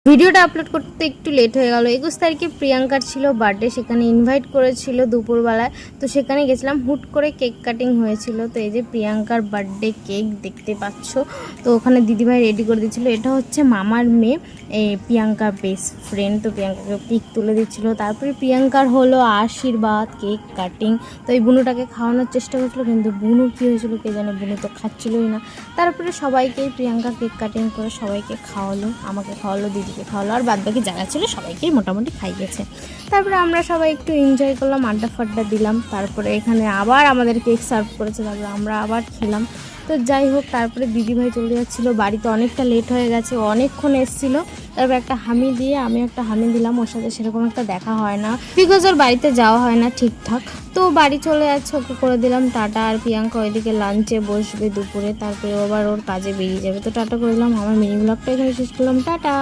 ভিডিওটা আপলোড করতে একটু লেট হয়ে গেল। 21 তারিখে প্রিয়াঙ্কার ছিল বার্থডে, সেখানে ইনভাইট করেছিল দুপুরবেলায়। তো সেখানে গেছিলাম, হুট করে কেক কাটিং হয়েছিল। তো এই যে প্রিয়াঙ্কার বার্থডে কেক দেখতে পাচ্ছ। তো ওখানে দিদিভাই রেডি করে দিচ্ছিল। এটা হচ্ছে মামার মেয়ে, প্রিয়াঙ্কা বেস্ট ফ্রেন্ড। তো প্রিয়াঙ্কাকে কেক তুলে দিচ্ছিল। তারপরে প্রিয়াঙ্কার হলো আশীর্বাদ, কেক কাটিং। তো এই বুনুটাকে খাওয়ানোর চেষ্টা করছিল, কিন্তু বুনু কী হয়েছিল কে জানে, বুনু তো খাচ্ছিলই না। তারপরে সবাইকেই প্রিয়াঙ্কা কেক কাটিং করে সবাইকে খাওয়ালো, আমাকে খাওয়ালো, দিদিকে খাওয়ালো, আর বাদবাকি যারা ছিল সবাইকেই মোটামুটি খাইয়েছে। তারপরে আমরা সবাই একটু এনজয় করলাম, আড্ডা ফাড্ডা দিলাম। তারপরে এখানে আবার আমাদের কেক সার্ভ করেছে, তারপরে আমরা আবার খেলাম। তো যাই হোক, তারপরে দিদিভাই চলে যাচ্ছিলো বাড়িতে, অনেকটা লেট হয়ে গেছে, অনেকক্ষণ এসেছিলো। তারপর একটা হামি দিয়ে আমি একটা হামি দিলাম, ওর সাথে সেরকম একটা দেখা হয় না, বিকজ ওর বাড়িতে যাওয়া হয় না ঠিকঠাক। তো বাড়ি চলে যাচ্ছে, ওকে করে দিলাম টাটা। আর প্রিয়াঙ্কা ওইদিকে লাঞ্চে বসবে দুপুরে, তারপরে আবার ওর কাজে বেরিয়ে যাবে। তো টাটা করে দিলাম। আমার মিনি ব্লগটা এখানে শেষ করলাম, টাটা।